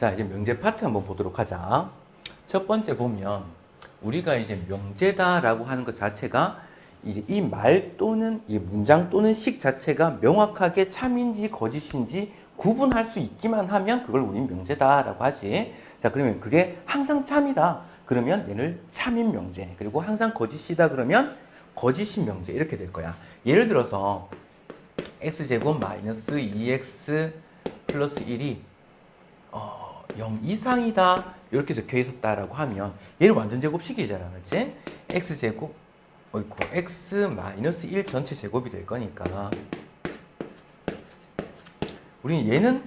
자, 이제 명제 파트 한번 보도록 하자. 첫 번째 보면 우리가 이제 명제다라고 하는 것 자체가 이제 이 말 또는 이 문장 또는 식 자체가 명확하게 참인지 거짓인지 구분할 수 있기만 하면 그걸 우린 명제다라고 하지. 자, 그러면 그게 항상 참이다. 그러면 얘를 참인 명제. 그리고 항상 거짓이다 그러면 거짓인 명제 이렇게 될 거야. 예를 들어서 x제곱 마이너스 2x 플러스 1이 0 이상이다 이렇게 적혀 있었다라고 하면 얘는 완전 제곱식이잖아, 그렇지? x제곱 x 마이너스 1 전체 제곱이 될 거니까 우리는 얘는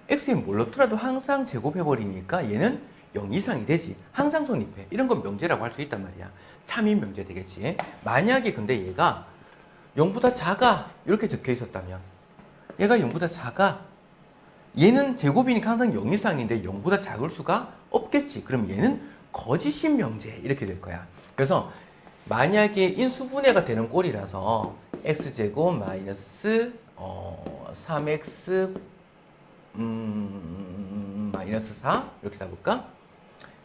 x에 뭘 넣더라도 항상 제곱해버리니까 얘는 0 이상이 되지. 항상 성립해. 이런 건 명제라고 할 수 있단 말이야. 참인 명제 되겠지. 만약에 근데 얘가 0보다 작아 이렇게 적혀 있었다면 얘가 0보다 작아 얘는 제곱이니까 항상 0 이상인데 0보다 작을 수가 없겠지. 그럼 얘는 거짓인 명제 이렇게 될 거야. 그래서 만약에 인수분해가 되는 꼴이라서 x제곱 마이너스 3x 마이너스 4 이렇게 잡을까?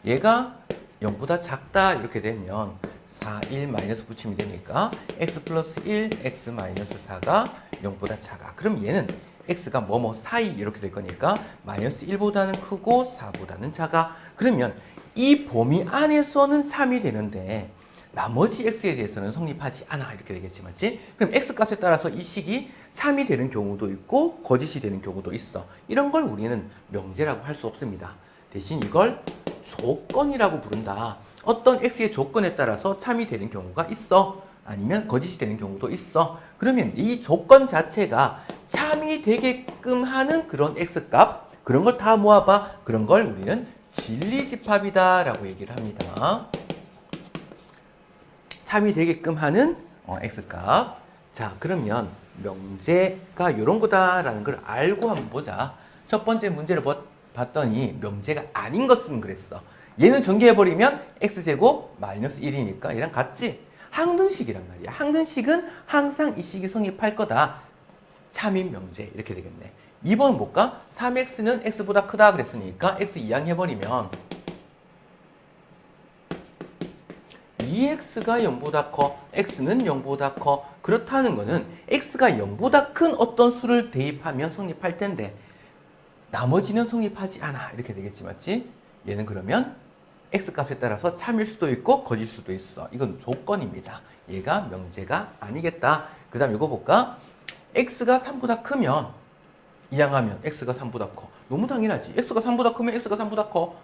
얘가 0보다 작다 이렇게 되면 4, 1 마이너스 붙이면 되니까 x 플러스 1, x 마이너스 4가 0보다 작아. 그럼 얘는 x가 뭐뭐 사이 이렇게 될 거니까 마이너스 1보다는 크고 4보다는 작아. 그러면 이 범위 안에서는 참이 되는데 나머지 x에 대해서는 성립하지 않아 이렇게 되겠지, 맞지? 그럼 x 값에 따라서 이 식이 참이 되는 경우도 있고 거짓이 되는 경우도 있어. 이런 걸 우리는 명제라고 할 수 없습니다. 대신 이걸 조건이라고 부른다. 어떤 x의 조건에 따라서 참이 되는 경우가 있어. 아니면 거짓이 되는 경우도 있어. 그러면 이 조건 자체가 참이 되게끔 하는 그런 x값, 그런 걸 다 모아봐. 그런 걸 우리는 진리집합이다 라고 얘기를 합니다. 참이 되게끔 하는 x값. 자, 그러면 명제가 이런 거다라는 걸 알고 한번 보자. 첫 번째 문제를 봤더니 명제가 아닌 것은 그랬어. 얘는 전개해버리면 x제곱 마이너스 1이니까 얘랑 같지? 항등식이란 말이야. 항등식은 항상 이 식이 성립할 거다. 참인 명제 이렇게 되겠네. 2번 볼까? 3x는 x보다 크다 그랬으니까 x 이항해버리면 2x가 0보다 커, x는 0보다 커. 그렇다는 거는 x가 0보다 큰 어떤 수를 대입하면 성립할 텐데 나머지는 성립하지 않아 이렇게 되겠지, 맞지? 얘는 그러면 x값에 따라서 참일 수도 있고 거짓일 수도 있어. 이건 조건입니다. 얘가 명제가 아니겠다. 그 다음 이거 볼까? x가 3보다 크면 이항하면 x가 3보다 커. 너무 당연하지. x가 3보다 크면 x가 3보다 커.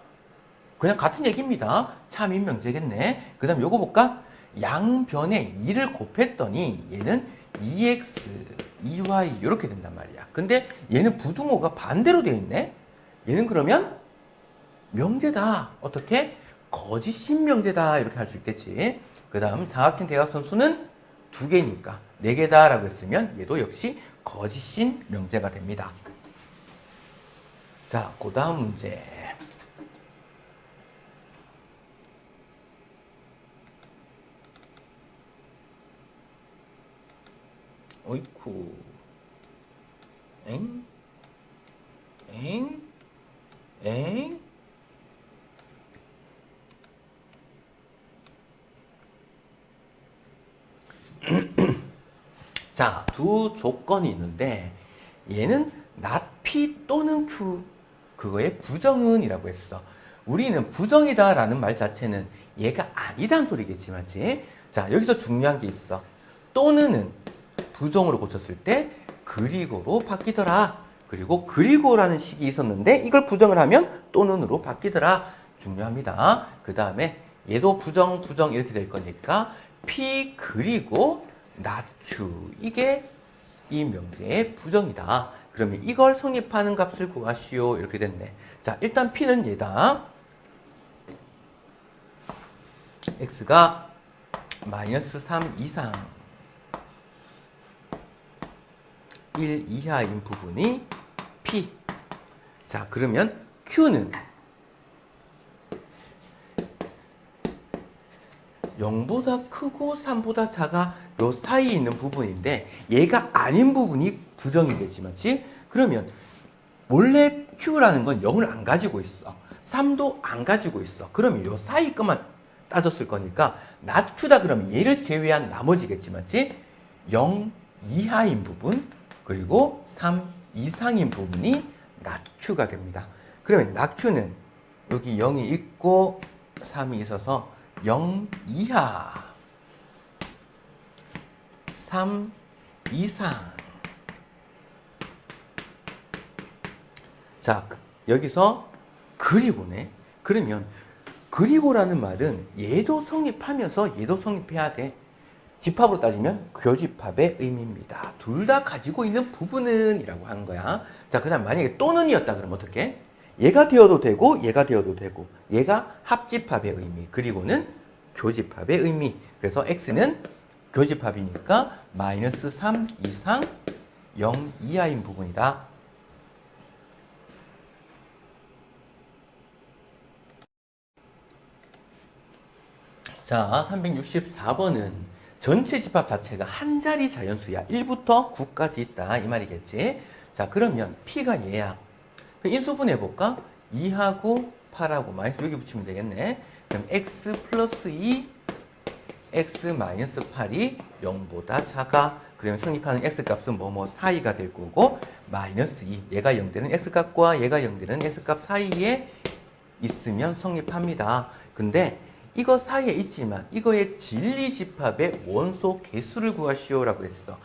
그냥 같은 얘기입니다. 참인 명제겠네. 그 다음 요거 볼까? 양변에 2를 곱했더니 얘는 2x, 2y 이렇게 된단 말이야. 근데 얘는 부등호가 반대로 되어 있네. 얘는 그러면 명제다. 어떻게? 거짓인 명제다. 이렇게 할 수 있겠지. 그 다음 사각형 대각선 수는 2개니까 4개다 라고 했으면 얘도 역시 거짓인 명제가 됩니다. 자, 그 다음 문제. 어이쿠. 엥? 엥? 엥? 자, 두 조건이 있는데 얘는 not P 또는 Q 그거의 부정은이라고 했어. 우리는 부정이다 라는 말 자체는 얘가 아니단 소리겠지, 맞지? 자, 여기서 중요한 게 있어. 또는은 부정으로 고쳤을 때 그리고로 바뀌더라. 그리고 그리고라는 식이 있었는데 이걸 부정을 하면 또는으로 바뀌더라. 중요합니다. 그 다음에 얘도 부정 이렇게 될 거니까 P 그리고 not Q 이게 이 명제의 부정이다. 그러면 이걸 성립하는 값을 구하시오. 이렇게 됐네. 자, 일단 P는 얘다. X가 마이너스 3 이상 1 이하인 부분이 P. 자, 그러면 Q는 0보다 크고 3보다 작아 요 사이에 있는 부분인데 얘가 아닌 부분이 부정이 되지, 맞지? 그러면 원래 Q라는 건 0을 안 가지고 있어. 3도 안 가지고 있어. 그러면 요 사이 것만 따졌을 거니까 not Q다 그러면 얘를 제외한 나머지겠지, 맞지? 0 이하인 부분 그리고 3 이상인 부분이 not Q가 됩니다. 그러면 not Q는 여기 0이 있고 3이 있어서 0 이하 3 이상. 자, 여기서 그리고네. 그러면 그리고라는 말은 얘도 성립하면서 얘도 성립해야 돼. 집합으로 따지면 교집합의 의미입니다. 둘 다 가지고 있는 부분은 이라고 하는 거야. 자, 그 다음 만약에 또는이었다 그러면 어떻게? 얘가 되어도 되고 얘가 되어도 되고 얘가 합집합의 의미 그리고는 교집합의 의미. 그래서 x는 교집합이니까 마이너스 3 이상 0 이하인 부분이다. 자, 364번은 전체 집합 자체가 한 자리 자연수야. 1부터 9까지 있다. 이 말이겠지. 자, 그러면 P가 얘야. 인수분 해볼까? 2하고 8하고 마이너스 여기 붙이면 되겠네. 그럼 X 플러스 2, X 마이너스 8이 0보다 작아. 그러면 성립하는 X값은 뭐뭐 사이가 될 거고 마이너스 2, 얘가 0 되는 X값과 얘가 0 되는 X값 사이에 있으면 성립합니다. 근데 이거 사이에 있지만 이거의 진리집합의 원소 개수를 구하시오라고 했어.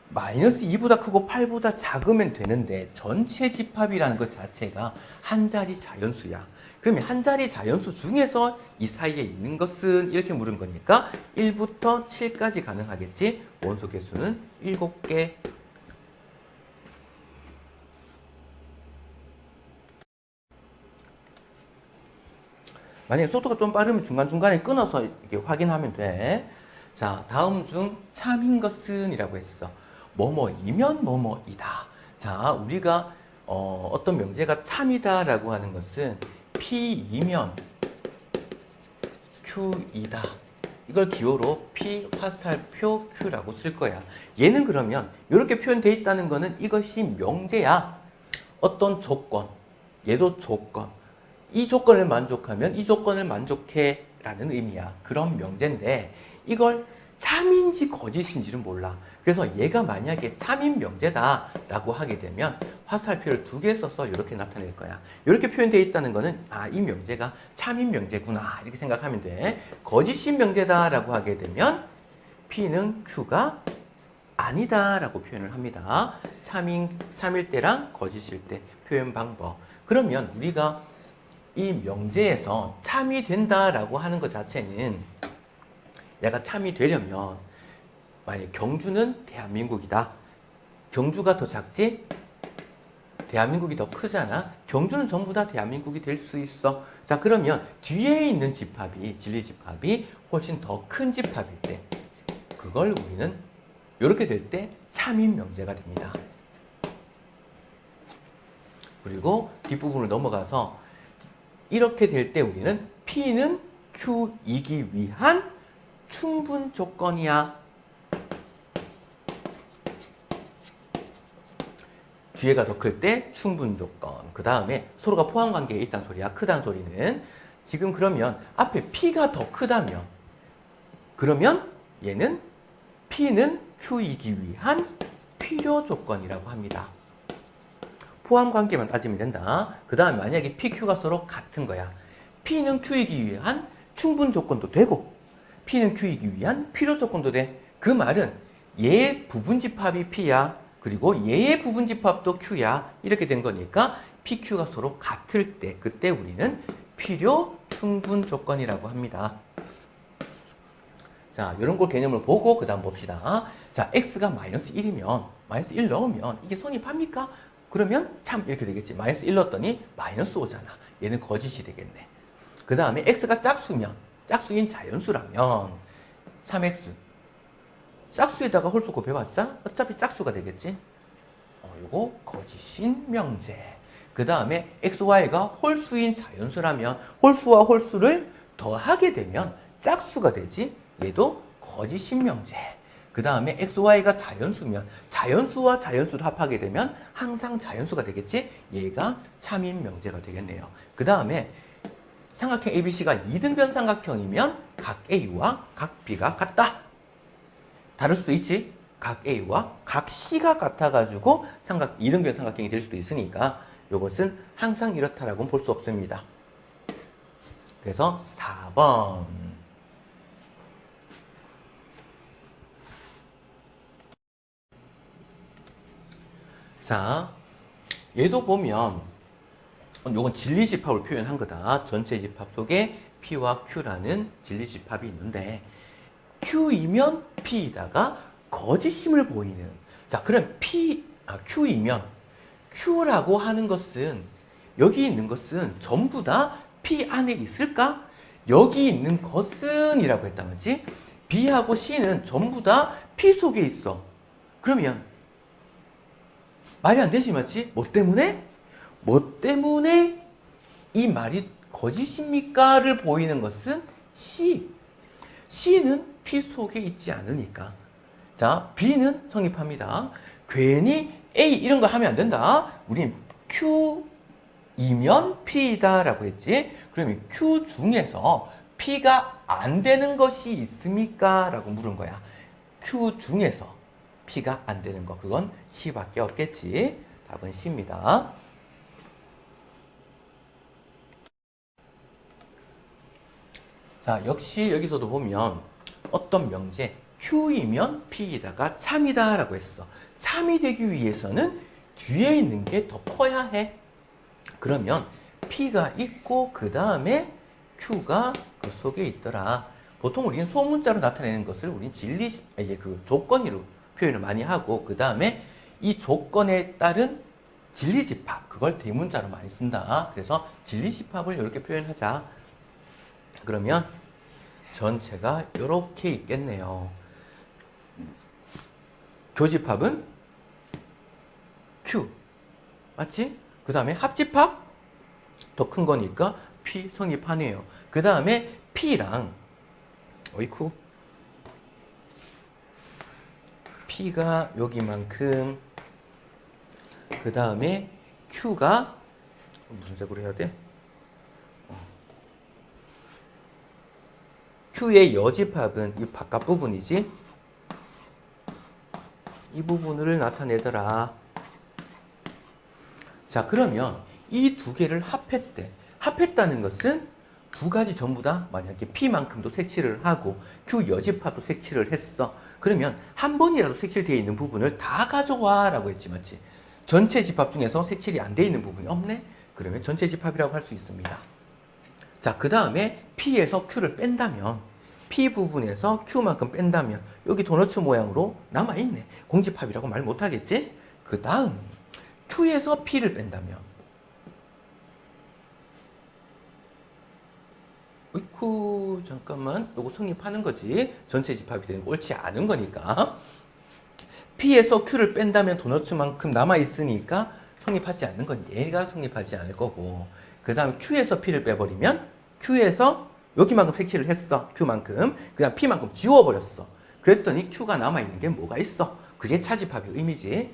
마이너스 2보다 크고 8보다 작으면 되는데 전체 집합이라는 것 자체가 한 자리 자연수야. 그러면 한 자리 자연수 중에서 이 사이에 있는 것은 이렇게 물은 거니까 1부터 7까지 가능하겠지. 원소 개수는 7개. 만약에 속도가 좀 빠르면 중간중간에 끊어서 이렇게 확인하면 돼. 자, 다음 중 참인 것은 이라고 했어. 뭐뭐이면 뭐뭐이다. 자, 우리가 어떤 명제가 참이다 라고 하는 것은 P이면 Q이다. 이걸 기호로 P 화살표 Q라고 쓸 거야. 얘는 그러면 이렇게 표현되어 있다는 거는 이것이 명제야. 어떤 조건, 얘도 조건. 이 조건을 만족하면 이 조건을 만족해 라는 의미야. 그런 명제인데 이걸 참인지 거짓인지는 몰라. 그래서 얘가 만약에 참인 명제다 라고 하게 되면 화살표를 2개 써서 이렇게 나타낼 거야. 이렇게 표현되어 있다는 거는 이 명제가 참인 명제구나 이렇게 생각하면 돼. 거짓인 명제다 라고 하게 되면 P는 Q가 아니다 라고 표현을 합니다. 참일 때랑 거짓일 때 표현 방법. 그러면 우리가 이 명제에서 참이 된다라고 하는 것 자체는 내가 참이 되려면 만약 경주는 대한민국이다. 경주가 더 작지? 대한민국이 더 크잖아. 경주는 전부 다 대한민국이 될 수 있어. 자, 그러면 뒤에 있는 집합이 진리집합이 훨씬 더 큰 집합일 때 그걸 우리는 이렇게 될 때 참인 명제가 됩니다. 그리고 뒷부분을 넘어가서 이렇게 될 때 우리는 P는 Q이기 위한 충분 조건이야. 뒤에가 더 클 때 충분 조건. 그 다음에 서로가 포함 관계에 있다는 소리야. 크다는 소리는. 지금 그러면 앞에 P가 더 크다면 그러면 얘는 P는 Q이기 위한 필요 조건이라고 합니다. 포함 관계만 따지면 된다. 그 다음에 만약에 P, Q가 서로 같은 거야. P는 Q이기 위한 충분 조건도 되고 P는 Q이기 위한 필요 조건도 돼. 그 말은 얘의 부분집합이 P야. 그리고 얘의 부분집합도 Q야. 이렇게 된 거니까 P, Q가 서로 같을 때 그때 우리는 필요 충분 조건이라고 합니다. 자, 이런 걸 개념을 보고 그 다음 봅시다. 자, X가 마이너스 1이면 마이너스 1 넣으면 이게 성립합니까? 그러면 참 이렇게 되겠지. 마이너스 1 넣었더니 마이너스 5잖아. 얘는 거짓이 되겠네. 그 다음에 x가 짝수면, 짝수인 자연수라면 3x. 짝수에다가 홀수 곱해봤자 어차피 짝수가 되겠지. 요거 거짓인 명제. 그 다음에 xy가 홀수인 자연수라면 홀수와 홀수를 더하게 되면 짝수가 되지. 얘도 거짓인 명제. 그 다음에 XY가 자연수면 자연수와 자연수를 합하게 되면 항상 자연수가 되겠지? 얘가 참인 명제가 되겠네요. 그 다음에 삼각형 ABC가 이등변 삼각형이면 각 A와 각 B가 같다. 다를 수도 있지? 각 A와 각 C가 같아가지고 이등변 삼각형이 될 수도 있으니까 이것은 항상 이렇다라고는 볼 수 없습니다. 그래서 4번. 자, 얘도 보면 이건 진리집합을 표현한 거다. 전체 집합 속에 P와 Q라는 진리집합이 있는데 Q이면 P이다가 거짓임을 보이는. 자, 그럼 Q이면 Q라고 하는 것은 여기 있는 것은 전부 다 P 안에 있을까? 여기 있는 것은 이라고 했단 말이지. B하고 C는 전부 다 P 속에 있어. 그러면 말이 안 되지 맞지? 뭐 때문에? 뭐 때문에 이 말이 거짓입니까? 를 보이는 것은 C. C는 P 속에 있지 않으니까. 자, B는 성립합니다. 괜히 A 이런 거 하면 안 된다. 우린 Q이면 P이다 라고 했지. 그러면 Q 중에서 P가 안 되는 것이 있습니까? 라고 물은 거야. Q 중에서 P가 안 되는 거. 그건 C밖에 없겠지. 답은 C입니다. 자, 역시 여기서도 보면 어떤 명제 Q이면 P이다가 참이다 라고 했어. 참이 되기 위해서는 뒤에 있는 게 더 커야 해. 그러면 P가 있고 그 다음에 Q가 그 속에 있더라. 보통 우리는 소문자로 나타내는 것을 우리는 이제 그 조건으로 표현을 많이 하고 그 다음에 이 조건에 따른 진리집합 그걸 대문자로 많이 쓴다. 그래서 진리집합을 이렇게 표현하자. 그러면 전체가 이렇게 있겠네요. 교집합은 Q 맞지? 그 다음에 합집합 더 큰 거니까 P 성립하네요. 그 다음에 P랑 어이쿠 P가 여기만큼 그 다음에 Q가 무슨 색으로 해야 돼? Q의 여집합은 이 바깥 부분이지. 이 부분을 나타내더라. 자, 그러면 이 두 개를 합했대. 합했다는 것은 두 가지 전부 다 만약에 P만큼도 색칠을 하고 Q 여집합도 색칠을 했어. 그러면 한 번이라도 색칠되어 있는 부분을 다 가져와 라고 했지 맞지? 전체 집합 중에서 색칠이 안 되어 있는 부분이 없네? 그러면 전체 집합이라고 할 수 있습니다. 자, 그 다음에 P에서 Q를 뺀다면 P 부분에서 Q만큼 뺀다면 여기 도너츠 모양으로 남아있네. 공집합이라고 말 못하겠지? 그 다음 Q에서 P를 뺀다면 어이쿠 잠깐만 요거 성립하는 거지. 전체 집합이 되는 거 옳지 않은 거니까. P에서 Q를 뺀다면 도너츠만큼 남아있으니까 성립하지 않는 건 얘가 성립하지 않을 거고 그 다음 Q에서 P를 빼버리면 Q에서 여기만큼 색칠을 했어. Q만큼. 그 다음 P만큼 지워버렸어. 그랬더니 Q가 남아있는 게 뭐가 있어? 그게 차집합의 의미지.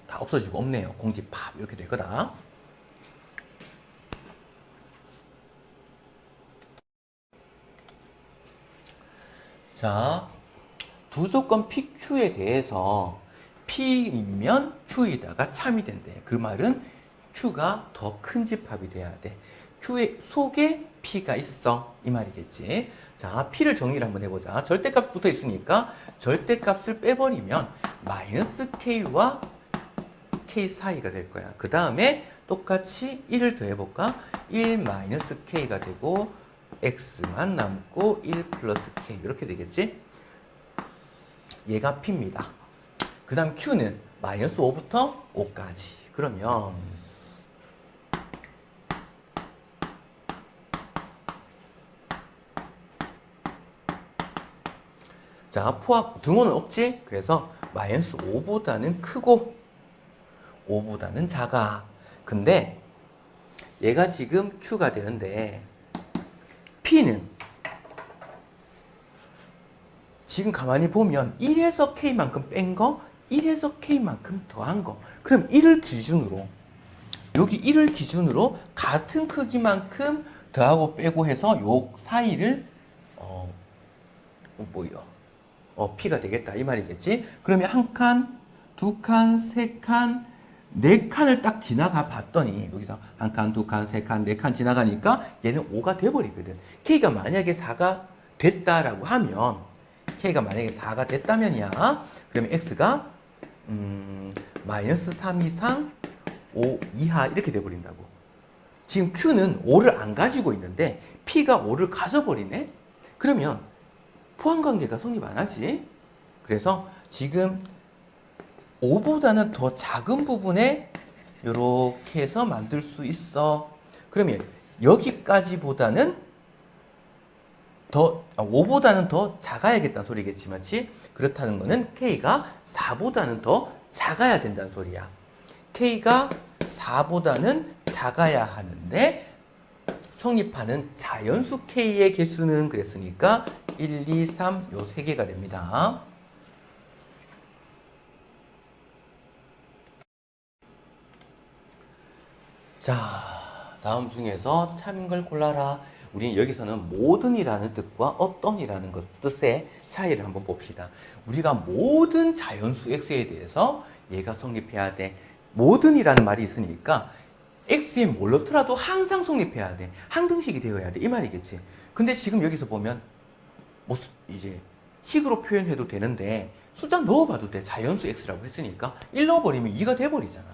다 없어지고 없네요. 공집합 이렇게 될 거다. 자, 두 조건 PQ에 대해서 P이면 Q이다가 참이 된대. 그 말은 Q가 더 큰 집합이 돼야 돼. Q의 속에 P가 있어. 이 말이겠지. 자, P를 정리를 한번 해보자. 절대값 붙어 있으니까 절대값을 빼버리면 마이너스 K와 K 사이가 될 거야. 그 다음에 똑같이 1을 더해볼까? 1 마이너스 K가 되고 X만 남고 1 플러스 K 이렇게 되겠지? 얘가 P입니다. 그 다음 Q는 마이너스 5부터 5까지. 그러면 자, 포함 등호는 없지? 그래서 마이너스 5보다는 크고 5보다는 작아. 근데 얘가 지금 Q가 되는데 P는 지금 가만히 보면 1에서 K만큼 뺀 거, 1에서 K만큼 더한 거. 그럼 1을 기준으로, 여기 1을 기준으로 같은 크기만큼 더하고 빼고 해서 요 사이를, P가 되겠다. 이 말이겠지? 그러면 한 칸, 두 칸, 세 칸, 네 칸을 딱 지나가 봤더니, 여기서 한 칸, 두 칸, 세 칸, 네 칸 지나가니까 얘는 5가 돼버리거든. K가 만약에 4가 됐다라고 하면, K가 만약에 4가 됐다면이야. 그러면 X가, 마이너스 3 이상 5 이하 이렇게 돼버린다고. 지금 Q는 5를 안 가지고 있는데 P가 5를 가져버리네? 그러면 포함관계가 성립 안 하지. 그래서 지금 5보다는 더 작은 부분에 이렇게 해서 만들 수 있어. 그러면 여기까지보다는 5보다는 더 작아야겠다는 소리겠지, 맞지? 그렇다는 거는 K가 4보다는 더 작아야 된다는 소리야. K가 4보다는 작아야 하는데 성립하는 자연수 K의 개수는 그랬으니까 1, 2, 3, 요 3개가 됩니다. 자, 다음 중에서 참인 걸 골라라. 우리는 여기서는 모든이라는 뜻과 어떤이라는 뜻의 차이를 한번 봅시다. 우리가 모든 자연수 x에 대해서 얘가 성립해야 돼. 모든이라는 말이 있으니까 x에 뭘 넣더라도 항상 성립해야 돼. 항등식이 되어야 돼. 이 말이겠지. 근데 지금 여기서 보면 뭐 이제 식으로 표현해도 되는데 숫자 넣어봐도 돼. 자연수 x라고 했으니까 1 넣어버리면 2가 돼버리잖아.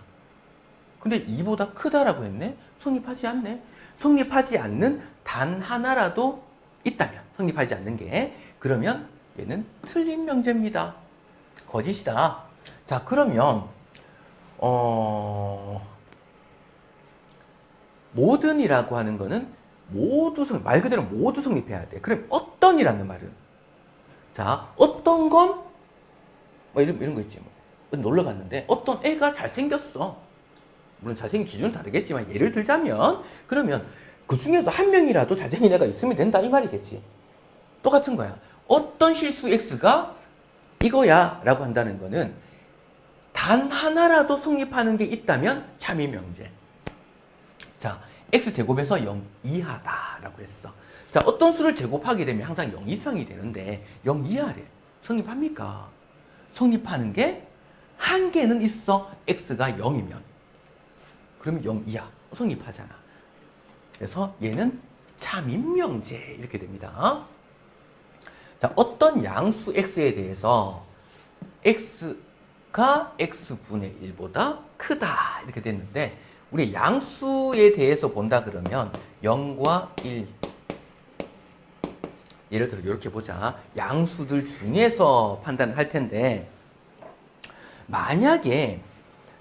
근데 2보다 크다라고 했네? 성립하지 않네? 성립하지 않는 단 하나라도 있다면, 성립하지 않는 게, 그러면 얘는 틀린 명제입니다. 거짓이다. 자, 그러면 모든이라고 하는 거는 말 그대로 모두 성립해야 돼. 그럼 어떤이라는 말은, 자, 어떤 건 뭐 이런 거 있지. 뭐 놀러 갔는데 어떤 애가 잘생겼어. 물론 잘생긴 기준은 다르겠지만 예를 들자면, 그러면 그 중에서 한 명이라도 잘생긴 애가 있으면 된다 이 말이겠지. 똑같은 거야. 어떤 실수 x가 이거야 라고 한다는 거는 단 하나라도 성립하는 게 있다면 참이 명제. 자, x제곱에서 0 이하다 라고 했어. 자, 어떤 수를 제곱하게 되면 항상 0 이상이 되는데 0 이하래. 성립합니까? 성립하는 게 한 개는 있어. x가 0이면. 그러면 0 이하. 성립하잖아. 그래서 얘는 참인명제 이렇게 됩니다. 자, 어떤 양수 x에 대해서 x가 x분의 1보다 크다 이렇게 됐는데, 우리 양수에 대해서 본다 그러면 0과 1, 예를 들어 이렇게 보자. 양수들 중에서 판단을 할 텐데, 만약에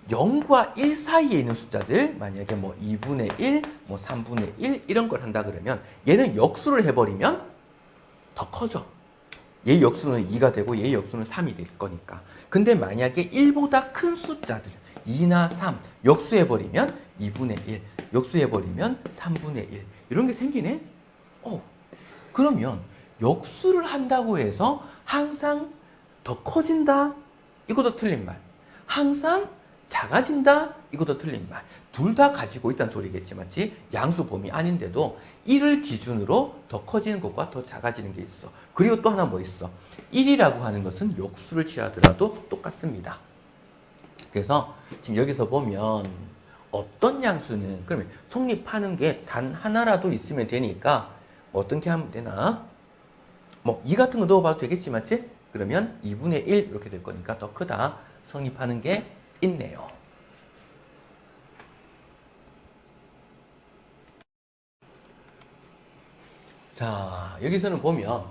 0과 1 사이에 있는 숫자들, 만약에 뭐 2분의 1, 뭐 3분의 1 이런 걸 한다 그러면 얘는 역수를 해버리면 더 커져. 얘 역수는 2가 되고 얘 역수는 3이 될 거니까. 근데 만약에 1보다 큰 숫자들 2나 3 역수해버리면 2분의 1, 역수해버리면 3분의 1 이런 게 생기네? 그러면 역수를 한다고 해서 항상 더 커진다? 이것도 틀린 말. 항상 작아진다? 이것도 틀린 말. 둘 다 가지고 있다는 소리겠지, 맞지? 양수 범위 아닌데도 1을 기준으로 더 커지는 것과 더 작아지는 게 있어. 그리고 또 하나 뭐 있어? 1이라고 하는 것은 역수를 취하더라도 똑같습니다. 그래서 지금 여기서 보면 어떤 양수는, 그러면 성립하는 게 단 하나라도 있으면 되니까 어떻게 하면 되나? 뭐 2 같은 거 넣어봐도 되겠지, 맞지? 그러면 2분의 1 이렇게 될 거니까 더 크다. 성립하는 게 있네요. 자, 여기서는 보면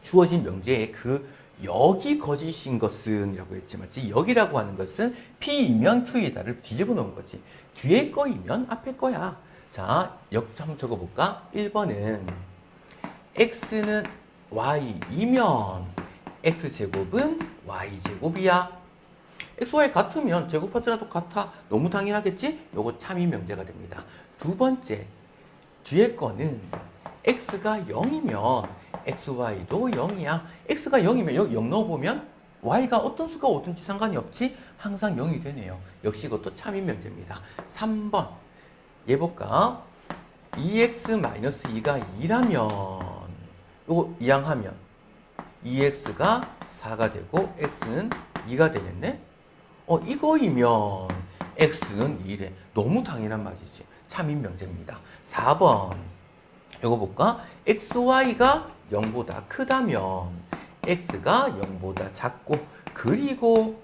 주어진 명제에 여기 거짓인 것은 이라고 했지, 맞지? 여기라고 하는 것은 P이면 Q이다를 뒤집어 놓은 거지. 뒤에 거이면 앞에 거야. 자, 한번 적어볼까? 1번은 X는 Y이면 X제곱은 Y제곱이야. X, Y 같으면 제곱하더라도 같아. 너무 당연하겠지? 요거 참이 명제가 됩니다. 두 번째, 뒤에 거는 x가 0이면 xy도 0이야. x가 0이면 여기 0 넣어보면 y가 어떤 수가 오든지 상관이 없지? 항상 0이 되네요. 역시 이것도 참인 명제입니다. 3번 얘 볼까? 2x-2가 2라면 요거 이항하면 2x가 4가 되고 x는 2가 되겠네? 이거이면 x는 2래. 너무 당연한 말이지. 참인 명제입니다. 4번 이거 볼까? xy가 0보다 크다면 x가 0보다 작고 그리고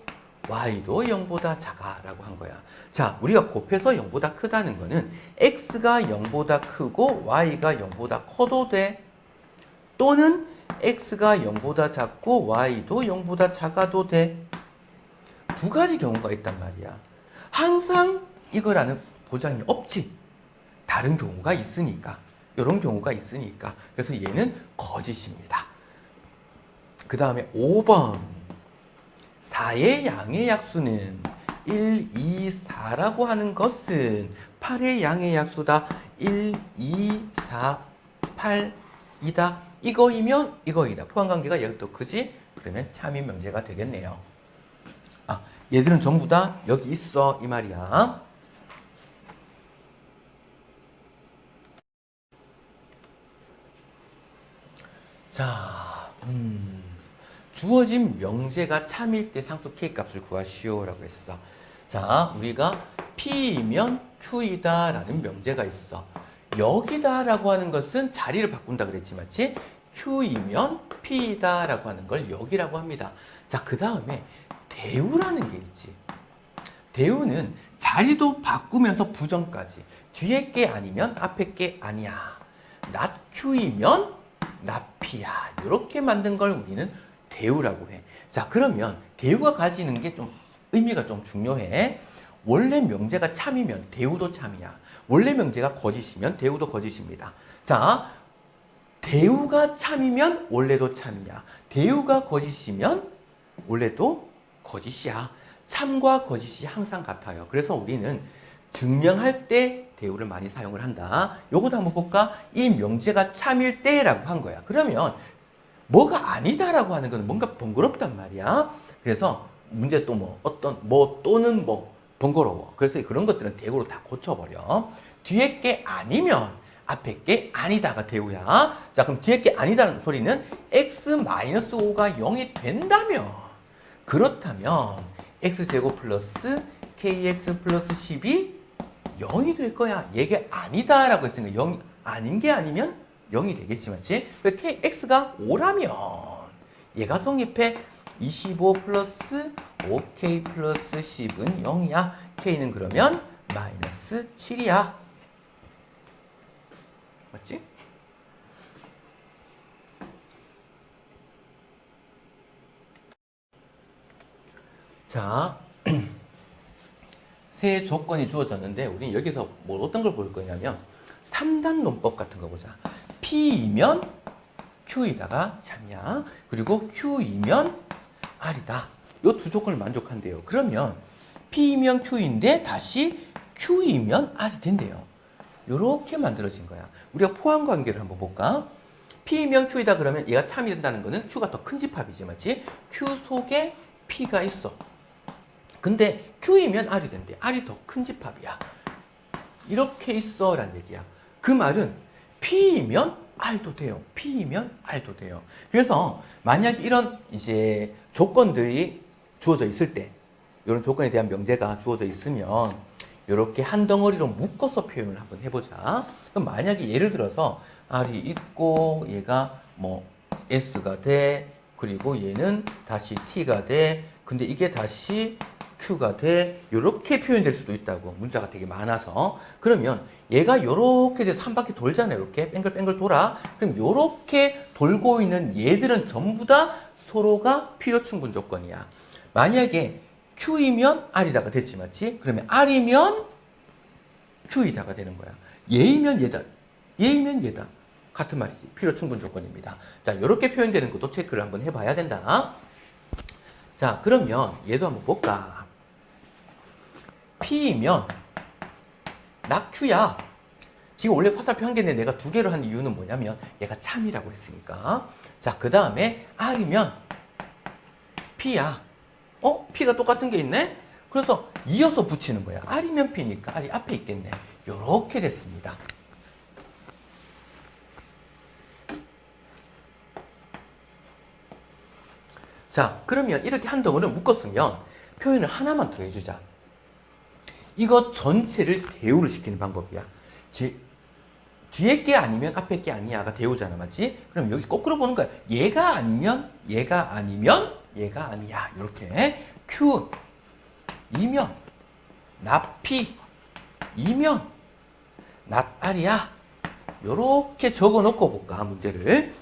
y도 0보다 작아라고 한 거야. 자, 우리가 곱해서 0보다 크다는 거는 x가 0보다 크고 y가 0보다 커도 돼. 또는 x가 0보다 작고 y도 0보다 작아도 돼. 두 가지 경우가 있단 말이야. 항상 이거라는 보장이 없지. 다른 경우가 있으니까. 이런 경우가 있으니까. 그래서 얘는 거짓입니다. 그 다음에 5번 4의 양의 약수는 1, 2, 4라고 하는 것은 8의 양의 약수다. 1, 2, 4, 8이다. 이거이면 이거이다. 포함관계가 여기도 크지? 그러면 참인 명제가 되겠네요. 얘들은 전부 다 여기 있어 이 말이야. 자, 주어진 명제가 참일 때 상수 K값을 구하시오라고 했어. 자, 우리가 P이면 Q이다 라는 명제가 있어. 여기다 라고 하는 것은 자리를 바꾼다 그랬지, 맞지? Q이면 P이다 라고 하는 걸 여기라고 합니다. 자, 그 다음에 대우라는 게 있지. 대우는 자리도 바꾸면서 부정까지. 뒤에 게 아니면 앞에 게 아니야. not Q이면 not P야. 이렇게 만든 걸 우리는 대우라고 해. 자, 그러면 대우가 가지는 게 좀 의미가 좀 중요해. 원래 명제가 참이면 대우도 참이야. 원래 명제가 거짓이면 대우도 거짓입니다. 자, 대우가 참이면 원래도 참이야. 대우가 거짓이면 원래도 거짓이야. 참과 거짓이 항상 같아요. 그래서 우리는 증명할 때 대우를 많이 사용을 한다. 요것도 한번 볼까? 이 명제가 참일 때라고 한 거야. 그러면 뭐가 아니다라고 하는 건 뭔가 번거롭단 말이야. 그래서 문제 또 뭐 어떤 뭐 또는 뭐 번거로워. 그래서 그런 것들은 대우로 다 고쳐버려. 뒤에 게 아니면 앞에 게 아니다가 대우야. 자, 그럼 뒤에 게 아니다는 소리는 x-5가 0이 된다면, 그렇다면 x제곱 플러스 kx 플러스 10이 0이 될 거야. 얘가 아니다라고 했으니까 0 아닌 게 아니면 0이 되겠지, 맞지? x가 5라면 얘가 성립해. 25 플러스 5k 플러스 10은 0이야. k는 그러면 마이너스 7이야. 맞지? 자, 세 조건이 주어졌는데 우리는 여기서 뭐 어떤 걸 볼 거냐면 3단 논법 같은 거 보자. P이면 Q이다가 참이야. 그리고 Q이면 R이다. 이 두 조건을 만족한대요. 그러면 P이면 Q인데 다시 Q이면 R이 된대요. 이렇게 만들어진 거야. 우리가 포함 관계를 한번 볼까? P이면 Q이다 그러면 얘가 참이 된다는 거는 Q가 더 큰 집합이지, 맞지? Q 속에 P가 있어. 근데 Q이면 R이 된대. R이 더 큰 집합이야. 이렇게 있어 라는 얘기야. 그 말은 P이면 R도 돼요. P이면 R도 돼요. 그래서 만약 이런 이제 조건들이 주어져 있을 때, 이런 조건에 대한 명제가 주어져 있으면 이렇게 한 덩어리로 묶어서 표현을 한번 해보자. 그럼 만약에 예를 들어서 R이 있고 얘가 뭐 S가 돼. 그리고 얘는 다시 T가 돼. 근데 이게 다시 Q가 돼. 이렇게 표현될 수도 있다고. 문자가 되게 많아서. 그러면 얘가 이렇게 돼서 한 바퀴 돌잖아요. 이렇게 뺑글뺑글 돌아. 그럼 이렇게 돌고 있는 얘들은 전부 다 서로가 필요 충분 조건이야. 만약에 Q이면 R이다가 됐지, 맞지? 그러면 R이면 Q이다가 되는 거야. 얘이면 얘다. 얘이면 얘다. 같은 말이지. 필요 충분 조건입니다. 자, 이렇게 표현되는 것도 체크를 한번 해봐야 된다. 자, 그러면 얘도 한번 볼까? P이면 낙Q야. 지금 원래 화살표 한 개인데 내가 두 개로 한 이유는 뭐냐면 얘가 참이라고 했으니까. 자, 그 다음에 R이면 P야. P가 똑같은 게 있네? 그래서 이어서 붙이는 거야. R이면 P니까 R이 앞에 있겠네. 요렇게 됐습니다. 자, 그러면 이렇게 한 덩어리를 묶었으면 표현을 하나만 더 해주자. 이거 전체를 대우를 시키는 방법이야. 뒤에 게 아니면 앞에 게 아니야가 대우잖아, 맞지? 그럼 여기 거꾸로 보는 거야. 얘가 아니면 얘가 아니면 얘가 아니야. 이렇게 Q 이면 납P 이면 납R이야. 요렇게 적어놓고 볼까, 문제를.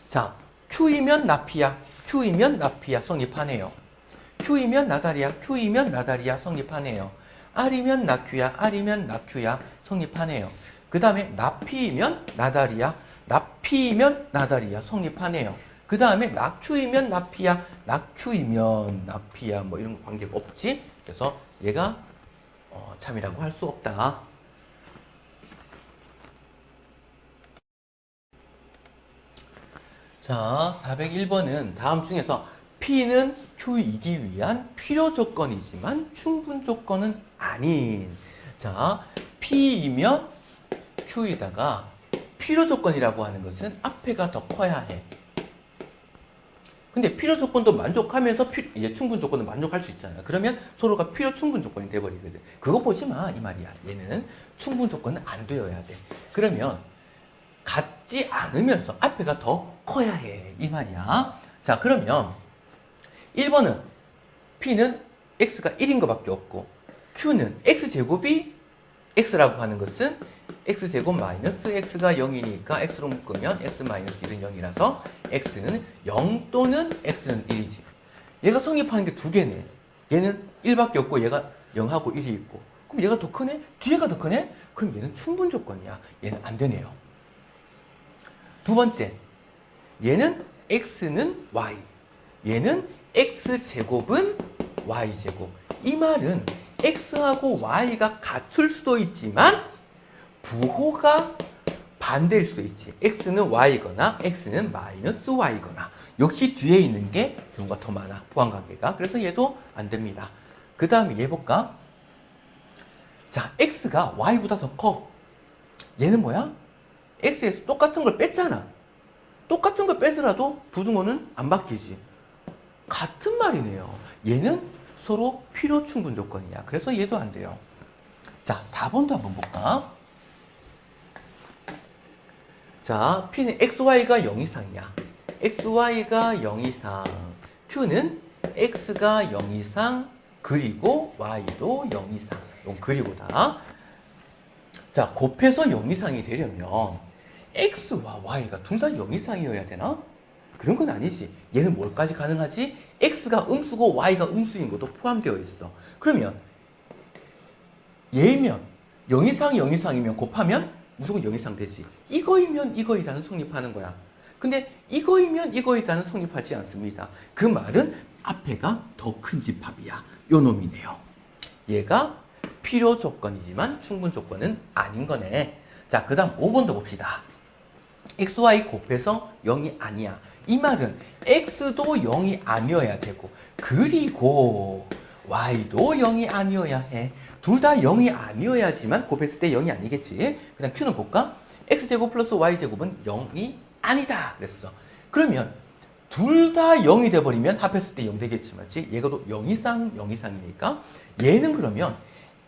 자, Q이면 납P야. Q이면 납P야. 성립하네요. Q이면 나달이야. Q이면 나달이야. 성립하네요. R이면 나Q야. R이면 나Q야. 성립하네요. 그 다음에 나P이면 나달이야. 나P이면 나달이야. 성립하네요. 그 다음에 나Q이면 나P야. 나Q이면 나P야. 뭐 이런 관계가 없지. 그래서 얘가 참이라고 할 수 없다. 자, 401번은 다음 중에서 P는 Q이기 위한 필요 조건이지만 충분 조건은 아닌. 자, P이면 Q이다가 필요 조건이라고 하는 것은 앞에가 더 커야 해. 근데 필요 조건도 만족하면서 이제 충분 조건도 만족할 수 있잖아. 그러면 서로가 필요 충분 조건이 돼버리거든. 그거 보지 마, 이 말이야. 얘는 충분 조건은 안 되어야 돼. 그러면 같지 않으면서 앞에가 더 커야 해. 이 말이야. 자, 그러면 1번은 P는 X가 1인 것밖에 없고 Q는 X제곱이 X라고 하는 것은 X제곱 마이너스 X가 0이니까 X로 묶으면 X 마이너스 1은 0이라서 X는 0 또는 X는 1이지. 얘가 성립하는 게 두 개네. 얘는 1밖에 없고 얘가 0하고 1이 있고. 그럼 얘가 더 크네? 뒤에가 더 크네? 그럼 얘는 충분 조건이야. 얘는 안 되네요. 두 번째, 얘는 X는 Y, 얘는 X제곱은 Y제곱. 이 말은 X하고 Y가 같을 수도 있지만 부호가 반대일 수도 있지. X는 Y거나 X는 마이너스 Y거나. 역시 뒤에 있는 게 경우가 더 많아. 보완관계가. 그래서 얘도 안 됩니다. 그 다음에 얘 볼까? 자, X가 Y보다 더 커. 얘는 뭐야? X에서 똑같은 걸 뺐잖아. 똑같은 걸 빼더라도 부등호는 안 바뀌지. 같은 말이네요. 얘는 서로 필요 충분 조건이야. 그래서 얘도 안 돼요. 자, 4번도 한번 볼까? 자, P는 XY가 0 이상이야. XY가 0 이상. Q는 X가 0 이상, 그리고 Y도 0 이상. 이건 그리고다. 자, 곱해서 0 이상이 되려면 X와 Y가 둘 다 0 이상이어야 되나? 그런 건 아니지. 얘는 뭘까지 가능하지? X가 음수고 Y가 음수인 것도 포함되어 있어. 그러면 얘면 0 이상 0 이상이면 곱하면 무조건 0 이상 되지. 이거이면 이거이다는 성립하는 거야. 근데 이거이면 이거이다는 성립하지 않습니다. 그 말은 앞에가 더 큰 집합이야. 요 놈이네요. 얘가 필요 조건이지만 충분 조건은 아닌 거네. 자, 그 다음 5번도 봅시다. XY 곱해서 0이 아니야. 이 말은 X도 0이 아니어야 되고, 그리고 Y도 0이 아니어야 해. 둘 다 0이 아니어야지만 곱했을 때 0이 아니겠지. 그 다음 Q는 볼까? X제곱 플러스 Y제곱은 0이 아니다. 그랬어. 그러면 둘 다 0이 돼버리면 합했을 때 0 되겠지, 맞지? 얘가도 0 이상, 0 이상이니까. 얘는 그러면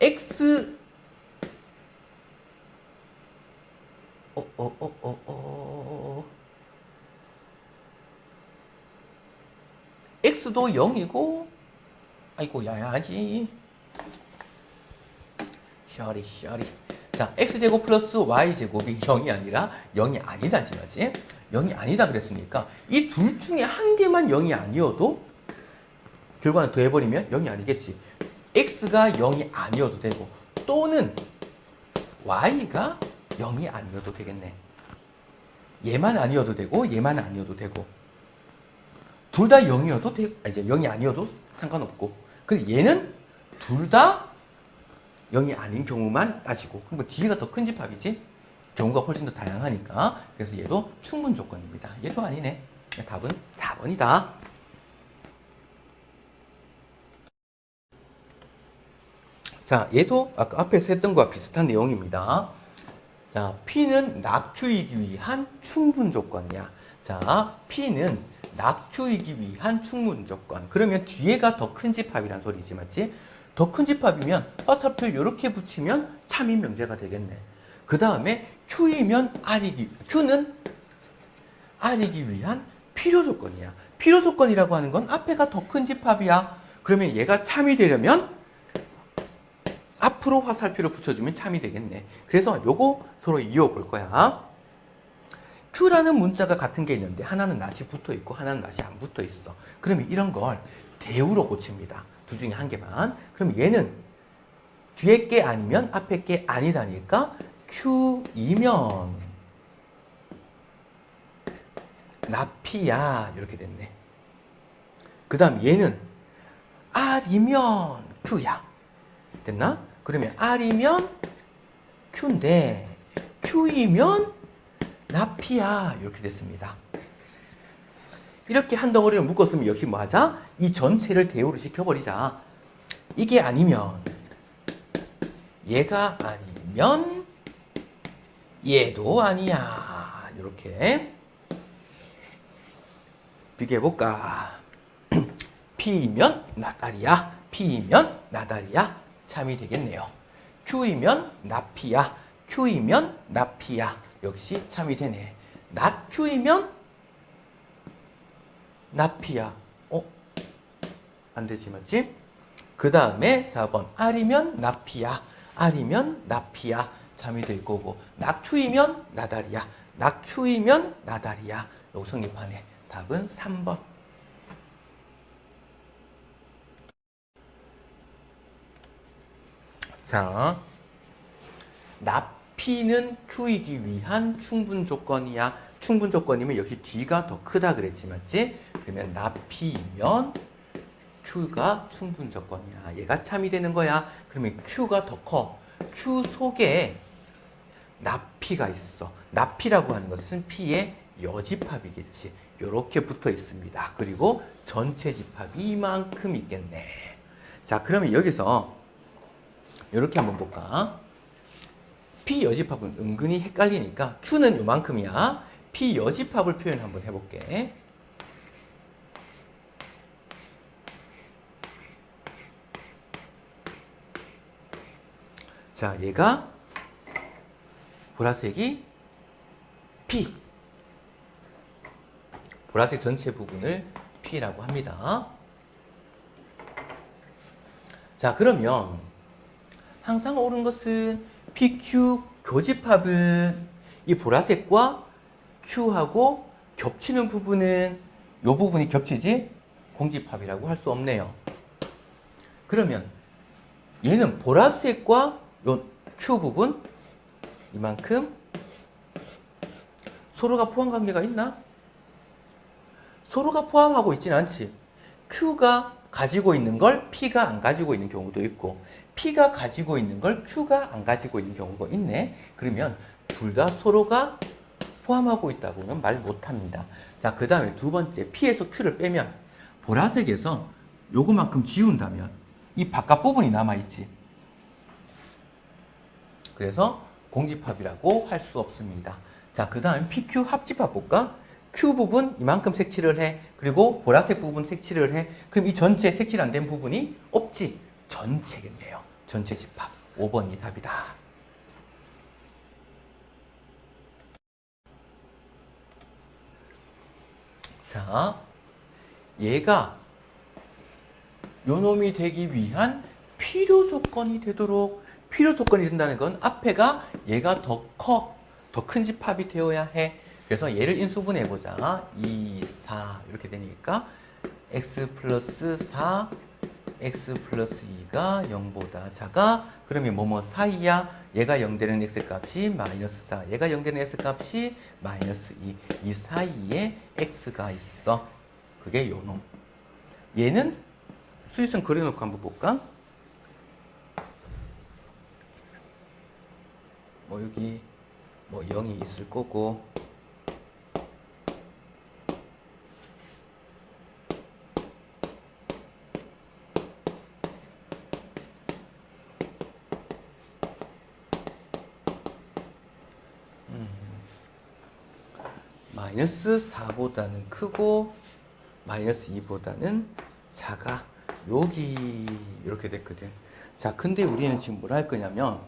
X X도 0이고, 아이고, 야야지. 셔리. 자, X제곱 플러스 Y제곱이 0이 아니라 0이 아니다지, 맞지? 0이 아니다 그랬으니까, 이 둘 중에 한 개만 0이 아니어도, 결과는 더해버리면 0이 아니겠지. X가 0이 아니어도 되고, 또는 Y가 0이 아니어도 되겠네. 얘만 아니어도 되고, 얘만 아니어도 되고. 둘 다 0이어도 되고, 이제 0이 아니어도 상관없고. 근데 얘는 둘 다 0이 아닌 경우만 따지고. 그럼 뒤가 더 큰 집합이지? 경우가 훨씬 더 다양하니까. 그래서 얘도 충분 조건입니다. 얘도 아니네. 답은 4번이다. 자, 얘도 아까 앞에서 했던 거와 비슷한 내용입니다. 자, P는 낙추이기 위한 충분 조건이야. 자, P는 낙추이기 위한 충분 조건. 그러면 뒤에가 더 큰 집합이란 소리지, 맞지? 더 큰 집합이면 화살표 이렇게 붙이면 참인 명제가 되겠네. 그 다음에 Q이면 Q는 R이기 위한 필요 조건이야. 필요 조건이라고 하는 건 앞에가 더 큰 집합이야. 그러면 얘가 참이 되려면 앞으로 화살표를 붙여주면 참이 되겠네. 그래서 요거 서로 이어볼 거야. Q라는 문자가 같은 게 있는데 하나는 낫이 붙어 있고 하나는 낫이 안 붙어 있어. 그러면 이런 걸 대우로 고칩니다. 둘 중에 한 개만. 그럼 얘는 뒤에 게 아니면 앞에 게 아니다니까 Q이면 납피야 이렇게 됐네. 그 다음 얘는 R이면 Q야. 됐나? 그러면 R이면 Q인데 Q이면 납피야 이렇게 됐습니다. 이렇게 한 덩어리를 묶었으면 역시 뭐 하자? 이 전체를 대우로 시켜버리자. 이게 아니면 얘가 아니면 얘도 아니야. 이렇게 비교해볼까? P이면 나달이야. P이면 나달이야. 참이 되겠네요. Q이면 납피야. Q이면 납피야. 역시 참이 되네. 낫 Q이면 납피야. 안 되지, 맞지? 그 다음에 4번. R이면 납피야. R이면 납피야. 참이 될 거고. 낫 Q이면 나달이야. 낫 Q이면 나달이야. 요거 성립하네. 답은 3번. 자, 납피는 Q이기 위한 충분 조건이야. 충분 조건이면 역시 D가 더 크다 그랬지, 맞지? 그러면 납피면 Q가 충분 조건이야. 얘가 참이 되는 거야. 그러면 Q가 더 커. Q 속에 납피가 있어. 납피라고 하는 것은 P의 여집합이겠지. 이렇게 붙어 있습니다. 그리고 전체 집합이 이만큼 있겠네. 자, 그러면 여기서 이렇게 한번 볼까? P 여집합은 은근히 헷갈리니까 Q는 요만큼이야. P 여집합을 표현 한번 해볼게. 자, 얘가 보라색이 P. 보라색 전체 부분을 P라고 합니다. 자, 그러면 항상 옳은 것은 PQ 교집합은 이 보라색과 Q하고 겹치는 부분은 이 부분이 겹치지 공집합이라고 할 수 없네요. 그러면 얘는 보라색과 요 Q 부분 이만큼 서로가 포함 관계가 있나? 서로가 포함하고 있지는 않지. Q가 가지고 있는 걸 P가 안 가지고 있는 경우도 있고 P가 가지고 있는 걸 Q가 안 가지고 있는 경우가 있네. 그러면 둘 다 서로가 포함하고 있다고는 말 못합니다. 자, 그 다음에 두 번째 P에서 Q를 빼면 보라색에서 요거만큼 지운다면 이 바깥 부분이 남아있지. 그래서 공집합이라고 할 수 없습니다. 자, 그 다음 PQ 합집합 볼까? Q 부분 이만큼 색칠을 해. 그리고 보라색 부분 색칠을 해. 그럼 이 전체 색칠 안 된 부분이 없지. 전체겠네요. 전체 집합. 5번이 답이다. 자, 얘가 요놈이 되기 위한 필요 조건이 되도록 필요 조건이 된다는 건 앞에가 얘가 더 커, 더 큰 집합이 되어야 해. 그래서 얘를 인수분해 보자. 2, 4 이렇게 되니까 x 플러스 4, x 플러스 2가 0보다 작아. 그러면 뭐뭐 사이야? 얘가 0 되는 x 값이 마이너스 4, 얘가 0 되는 x 값이 마이너스 2. 이 사이에 x가 있어. 그게 요놈. 얘는 수위선 그려놓고 한번 볼까? 여기 뭐 0이 있을 거고 마이너스 4보다는 크고 마이너스 2보다는 작아. 여기 이렇게 됐거든. 자, 근데 우리는 지금 뭘 할 거냐면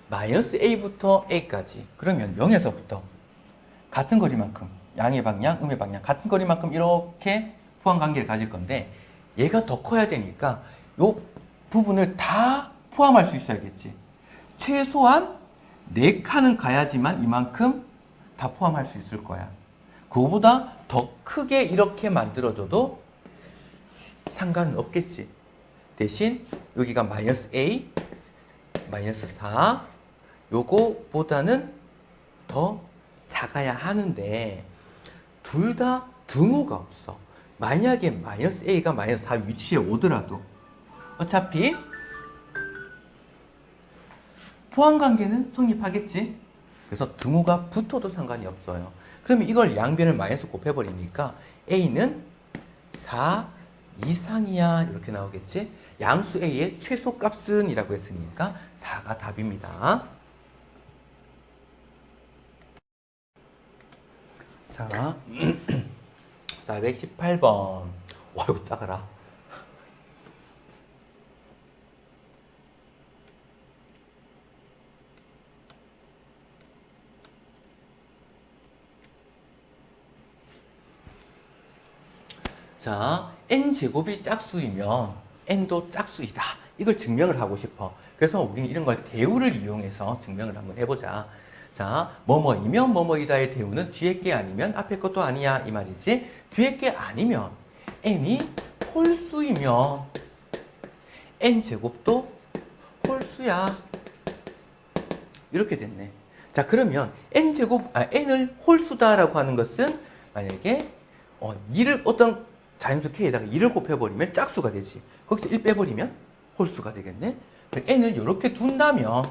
마이너스 a부터 a까지, 그러면 0에서부터 같은 거리만큼, 양의 방향, 음의 방향 같은 거리만큼 이렇게 포함 관계를 가질 건데, 얘가 더 커야 되니까 요 부분을 다 포함할 수 있어야겠지. 최소한 4칸은 가야지만 이만큼 다 포함할 수 있을 거야. 그거보다 더 크게 이렇게 만들어줘도 상관은 없겠지. 대신 여기가 마이너스 a, 마이너스 4, 요거보다는 더 작아야 하는데 둘 다 등호가 없어. 만약에 마이너스 a가 마이너스 4 위치에 오더라도 어차피 포함관계는 성립하겠지. 그래서 등호가 붙어도 상관이 없어요. 그러면 이걸 양변을 마이너스 곱해버리니까 a는 4 이상이야 이렇게 나오겠지. 양수 a의 최소값은 이라고 했으니까 4가 답입니다. 자, 418번. 와, 이거 작아라. 자, n제곱이 짝수이면 n도 짝수이다. 이걸 증명을 하고 싶어. 그래서 우리는 이런 걸 대우를 이용해서 증명을 한번 해보자. 자, 뭐뭐이면 뭐뭐이다의 대우는 뒤에 게 아니면 앞에 것도 아니야 이 말이지. 뒤에 게 아니면 n이 홀수이면 n제곱도 홀수야. 이렇게 됐네. 자, 그러면 n을 홀수다라고 하는 것은 만약에 2를 어떤 자연수 k에다가 2를 곱해버리면 짝수가 되지. 거기서 1 빼버리면 홀수가 되겠네. n을 이렇게 둔다면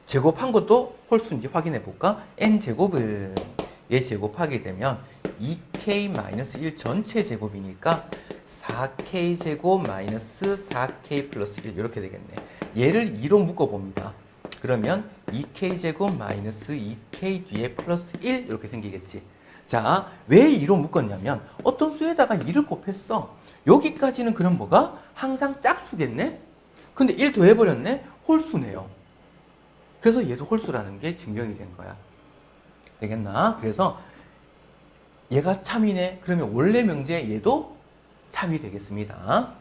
제곱한 것도 홀수인지 확인해 볼까? n제곱은 얘 제곱하게 되면 2k-1 전체 제곱이니까 4k제곱 마이너스 4k 플러스 1 이렇게 되겠네. 얘를 2로 묶어봅니다. 그러면 2k제곱 마이너스 2k 뒤에 플러스 1 이렇게 생기겠지. 자, 왜 2로 묶었냐면 어떤 수에다가 2를 곱했어. 여기까지는 그럼 뭐가? 항상 짝수겠네? 근데 1 더해버렸네? 홀수네요. 그래서 얘도 홀수라는 게 증명이 된 거야. 되겠나? 그래서 얘가 참이네. 그러면 원래 명제 얘도 참이 되겠습니다.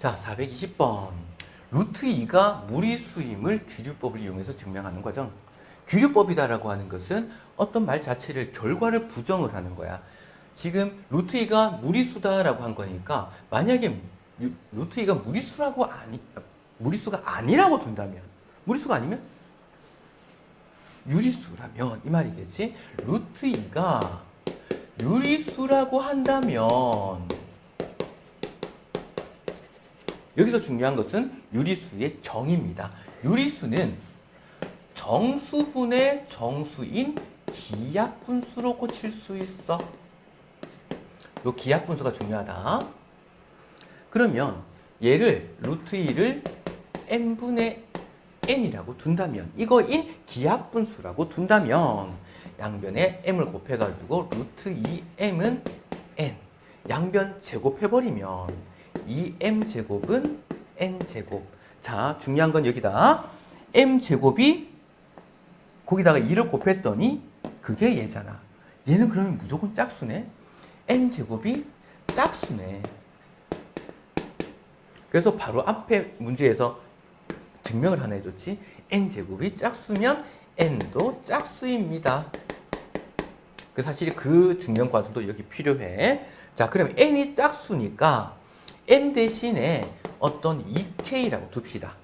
자, 420번. 루트 2가 무리수임을 규류법을 이용해서 증명하는 거죠. 규류법이다라고 하는 것은 어떤 말 자체를 결과를 부정을 하는 거야. 지금 루트 2가 무리수다라고 한 거니까 만약에 루트 2가 무리수가 아니라고 둔다면, 무리수가 아니면 유리수라면 이 말이겠지. 루트 2가 유리수라고 한다면 여기서 중요한 것은 유리수의 정의입니다. 유리수는 정수분의 정수인 기하분수로 고칠 수 있어. 요 기하분수가 중요하다. 그러면 얘를 루트 2를 n분의 n이라고 둔다면, 이거인 기하분수라고 둔다면 양변에 m을 곱해가지고 루트 2m은 n, 양변 제곱해버리면 2m제곱은 n제곱. 자, 중요한 건 여기다. m제곱이 거기다가 2를 곱했더니 그게 얘잖아. 얘는 그러면 무조건 짝수네. n제곱이 짝수네. 그래서 바로 앞에 문제에서 증명을 하나 해줬지. n제곱이 짝수면 n도 짝수입니다. 사실 그 증명 과정도 여기 필요해. 자, 그러면 n이 짝수니까 n 대신에 어떤 2k라고 둡시다.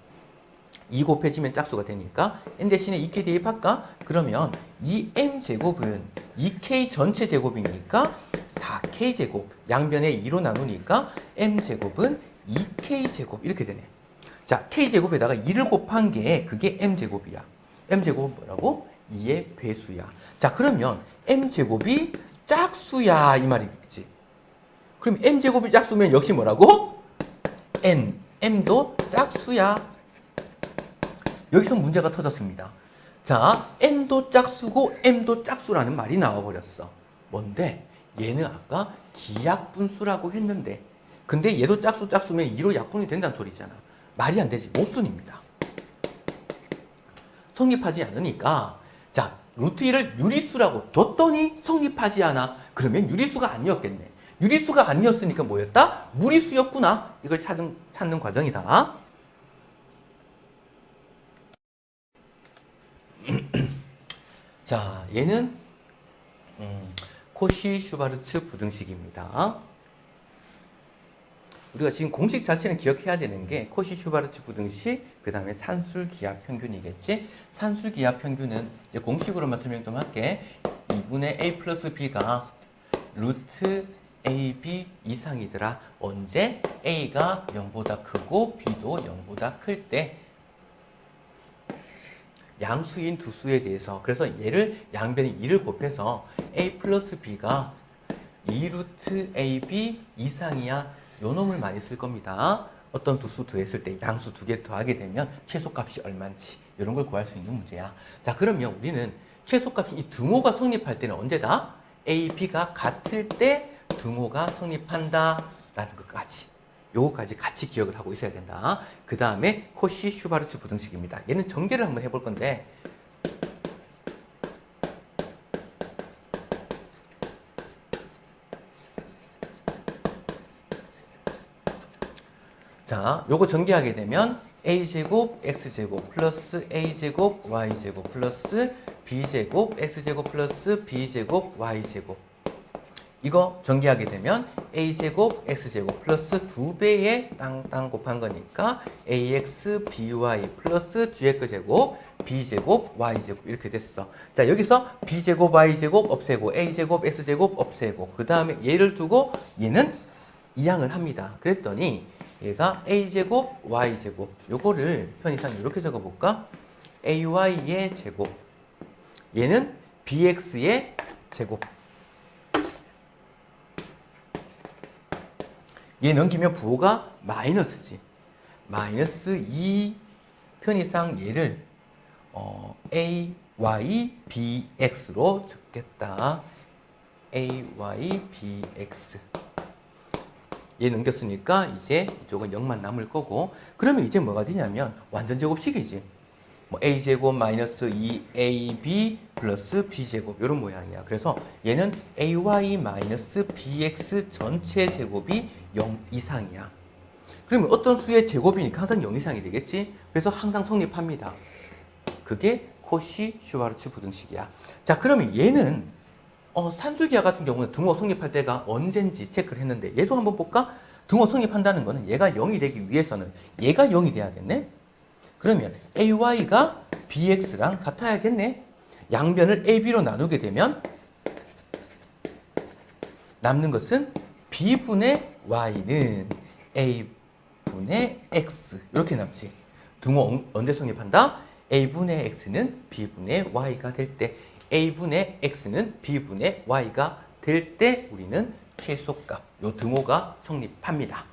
2 곱해지면 짝수가 되니까 n 대신에 2k 대입할까? 그러면 이 m제곱은 2k 전체 제곱이니까 4k 제곱, 양변에 2로 나누니까 m제곱은 2k 제곱 이렇게 되네. 자, k 제곱에다가 2를 곱한 게 그게 m제곱이야. m제곱은 뭐라고? 2의 배수야. 자, 그러면 m제곱이 짝수야 이 말이겠지. 그럼 m제곱이 짝수면 역시 뭐라고? m도 짝수야. 여기서 문제가 터졌습니다. 자, n도 짝수고 m도 짝수라는 말이 나와버렸어. 뭔데? 얘는 아까 기약분수라고 했는데 근데 얘도 짝수면 2로 약분이 된다는 소리잖아. 말이 안 되지. 모순입니다. 성립하지 않으니까 자, 루트 2를 유리수라고 뒀더니 성립하지 않아. 그러면 유리수가 아니었겠네. 유리수가 아니었으니까 뭐였다? 무리수였구나. 이걸 찾는 과정이다. 자, 얘는 코시-슈바르츠 부등식입니다. 우리가 지금 공식 자체는 기억해야 되는 게 코시-슈바르츠 부등식, 그 다음에 산술기하평균이겠지. 산술기하평균은 공식으로만 설명 좀 할게. 2분의 a 플러스 b가 루트 ab 이상이더라. 언제? a가 0보다 크고 b도 0보다 클 때. 양수인 두 수에 대해서. 그래서 얘를 양변에 2를 곱해서 a 플러스 b가 2루트 ab 이상이야. 요 놈을 많이 쓸 겁니다. 어떤 두 수 더했을 때 양수 두 개 더하게 되면 최소값이 얼마인지 이런 걸 구할 수 있는 문제야. 자, 그러면 우리는 최소값이 이 등호가 성립할 때는 언제다? a, b가 같을 때 등호가 성립한다 라는 것까지. 요거까지 같이 기억을 하고 있어야 된다. 그 다음에 코시-슈바르츠 부등식입니다. 얘는 전개를 한번 해볼 건데 자, 요거 전개하게 되면 a제곱 x제곱 플러스 a제곱 y제곱 플러스 b제곱 x제곱 플러스 b제곱 y제곱 이거 전개하게 되면 a제곱 x제곱 플러스 2배의 땅땅 곱한 거니까 ax by 플러스 gx제곱 b제곱 y제곱 이렇게 됐어. 자, 여기서 b제곱 y제곱 없애고 a제곱 x제곱 없애고 그 다음에 얘를 두고 얘는 이항을 합니다. 그랬더니 얘가 a제곱 y제곱 요거를 편의상 이렇게 적어볼까? ay의 제곱 얘는 bx의 제곱 얘 넘기면 부호가 마이너스지. 마이너스 2 편의상 얘를 a, y, bx로 적겠다. a, y, bx 얘 넘겼으니까 이제 이쪽은 0만 남을 거고 그러면 이제 뭐가 되냐면 완전 제곱식이지. 뭐 a제곱 마이너스 2ab 플러스 b제곱 이런 모양이야. 그래서 얘는 ay 마이너스 bx 전체 제곱이 0 이상이야. 그러면 어떤 수의 제곱이니까 항상 0 이상이 되겠지. 그래서 항상 성립합니다. 그게 코시-슈바르츠 부등식이야. 자, 그러면 얘는 산술기하 같은 경우는 등호 성립할 때가 언젠지 체크를 했는데 얘도 한번 볼까? 등호 성립한다는 거는 얘가 0이 되기 위해서는 얘가 0이 돼야겠네. 그러면 ay가 bx랑 같아야겠네. 양변을 ab로 나누게 되면 남는 것은 b분의 y는 a분의 x 이렇게 남지. 등호 언제 성립한다? a분의 x는 b분의 y가 될 때 a분의 x는 b분의 y가 될 때 우리는 최소값, 요 등호가 성립합니다.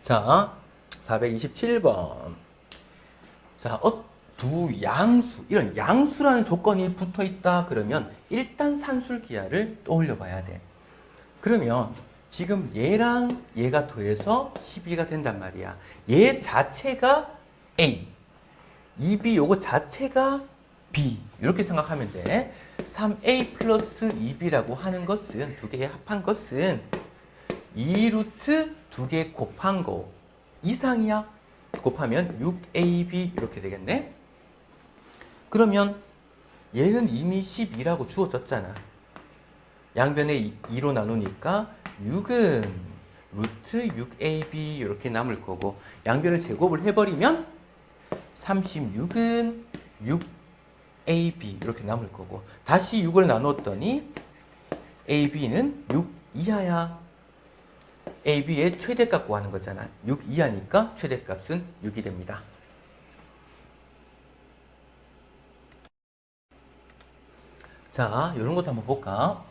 자, 427번. 자, 두 양수, 이런 양수라는 조건이 붙어 있다 그러면 일단 산술기하를 떠올려 봐야 돼. 그러면 지금 얘랑 얘가 더해서 12가 된단 말이야. 얘 자체가 A, 2B 요거 자체가 B 이렇게 생각하면 돼. 3A 플러스 2B라고 하는 것은 두 개 합한 것은 2루트 두 개 곱한 거 이상이야. 곱하면 6AB 이렇게 되겠네. 그러면 얘는 이미 12라고 주어졌잖아. 양변에 2로 나누니까 6은 루트 6ab 이렇게 남을 거고 양변을 제곱을 해버리면 36은 6ab 이렇게 남을 거고 다시 6을 나눴더니 ab는 6 이하야. ab의 최대값 구하는 거잖아. 6 이하니까 최대값은 6이 됩니다. 자, 이런 것도 한번 볼까?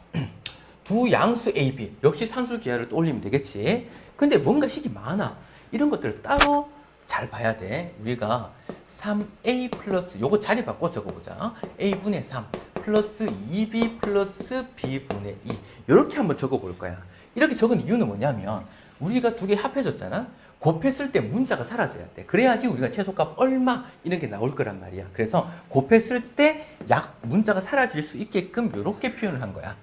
두 양수 AB, 역시 산술기하를 또 올리면 되겠지. 근데 뭔가 식이 많아. 이런 것들을 따로 잘 봐야 돼. 우리가 3A 플러스, 요거 자리 바꿔 적어보자. A분의 3 플러스 2B 플러스 B분의 2. 이렇게 한번 적어볼 거야. 이렇게 적은 이유는 뭐냐면, 우리가 두 개 합해줬잖아. 곱했을 때 문자가 사라져야 돼. 그래야지 우리가 최소값 얼마 이런 게 나올 거란 말이야. 그래서 곱했을 때 문자가 사라질 수 있게끔 이렇게 표현을 한 거야.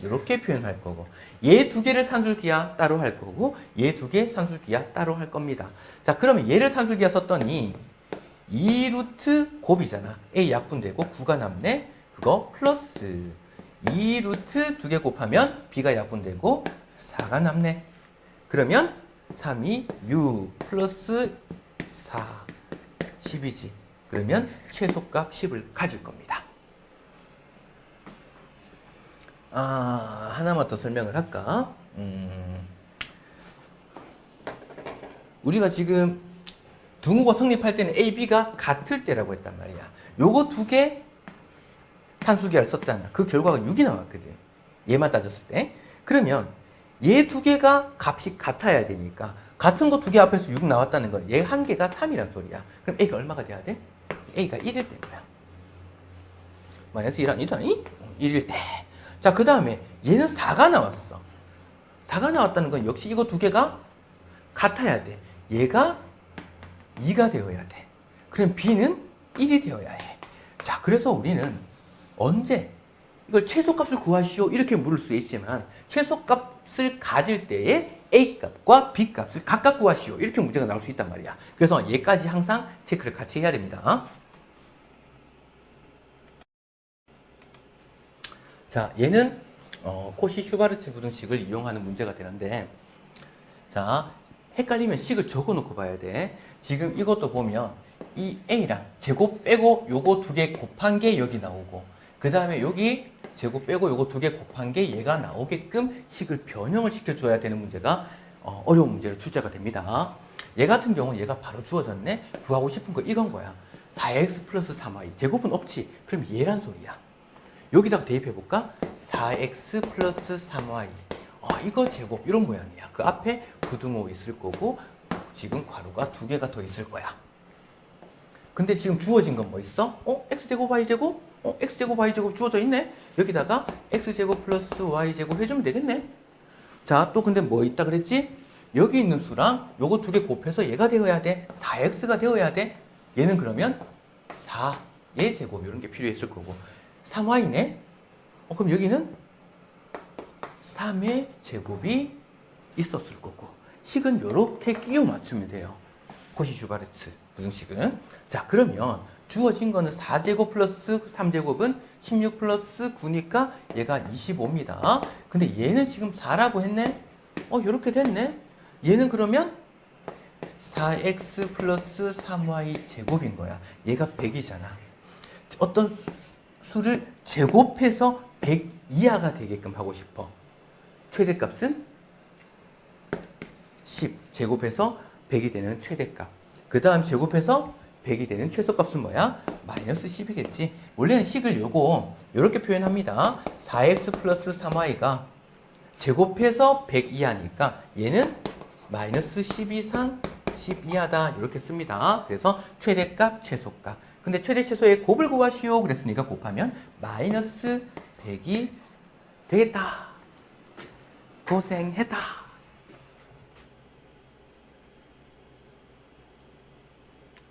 이렇게 표현할 거고 얘 두 개를 산술기하 따로 할 거고 얘 두 개 산술기하 따로 할 겁니다. 자, 그러면 얘를 산술기하 썼더니 2루트 곱이잖아. A 약분되고 9가 남네. 그거 플러스 2루트 두 개 곱하면 B가 약분되고 4가 남네. 그러면 3이 6 플러스 4 10이지. 그러면 최소값 10을 가질 겁니다. 하나만 더 설명을 할까? 우리가 지금 등호가 성립할 때는 A, B가 같을 때라고 했단 말이야. 요거 두 개 산술기하를 썼잖아. 그 결과가 6이 나왔거든. 얘만 따졌을 때. 그러면 얘 두 개가 값이 같아야 되니까 같은 거 두 개 앞에서 6 나왔다는 건 얘 한 개가 3이란 소리야. 그럼 A가 얼마가 돼야 돼? A가 1일 때 거야. 마이너스 1 아니다니? 1일 때. 자, 그 다음에 얘는 4가 나왔어. 4가 나왔다는 건 역시 이거 두 개가 같아야 돼. 얘가 2가 되어야 돼. 그럼 B는 1이 되어야 해. 자, 그래서 우리는 언제 이걸 최소값을 구하시오 이렇게 물을 수 있지만 최소값을 가질 때에 A값과 B값을 각각 구하시오 이렇게 문제가 나올 수 있단 말이야. 그래서 얘까지 항상 체크를 같이 해야 됩니다. 자, 얘는 코시-슈바르츠 부등식을 이용하는 문제가 되는데, 자, 헷갈리면 식을 적어놓고 봐야 돼. 지금 이것도 보면 이 A랑 제곱 빼고 요거 두 개 곱한 게 여기 나오고 그 다음에 여기 제곱 빼고 요거 두 개 곱한 게 얘가 나오게끔 식을 변형을 시켜줘야 되는 문제가 어려운 문제로 출제가 됩니다. 얘 같은 경우는 얘가 바로 주어졌네. 구하고 싶은 거 이건 거야. 4x 플러스 3y. 제곱은 없지. 그럼 얘란 소리야. 여기다가 대입해볼까? 4x 플러스 3y. 이거 제곱 이런 모양이야. 그 앞에 부등호 있을 거고 지금 괄호가 두 개가 더 있을 거야. 근데 지금 주어진 건 뭐 있어? x제곱 y제곱? x제곱 y제곱 주어져 있네? 여기다가 x제곱 플러스 y제곱 해주면 되겠네? 자, 또 근데 뭐 있다 그랬지? 여기 있는 수랑 요거 두 개 곱해서 얘가 되어야 돼. 4x가 되어야 돼. 얘는 그러면 4의 제곱 이런 게 필요했을 거고 3y네? 그럼 여기는 3의 제곱이 있었을 거고 식은 이렇게 끼워 맞추면 돼요. 코시-슈바르츠 부등식은. 자, 그러면 주어진 거는 4제곱 플러스 3제곱은 16 플러스 9니까 얘가 25입니다. 근데 얘는 지금 4라고 했네? 이렇게 됐네? 얘는 그러면 4x 플러스 3y 제곱인 거야. 얘가 100이잖아. 어떤 수를 제곱해서 100 이하가 되게끔 하고 싶어. 최대값은 10. 제곱해서 100이 되는 최대값. 그 다음 제곱해서 100이 되는 최소값은 뭐야? 마이너스 10이겠지. 원래는 식을 요거 이렇게 표현합니다. 4x 플러스 3y가 제곱해서 100 이하니까 얘는 마이너스 10 이상 10 이하다 이렇게 씁니다. 그래서 최대값, 최소값. 근데 최대 최소의 곱을 구하시오 그랬으니까 곱하면 마이너스 100이 되겠다. 고생했다.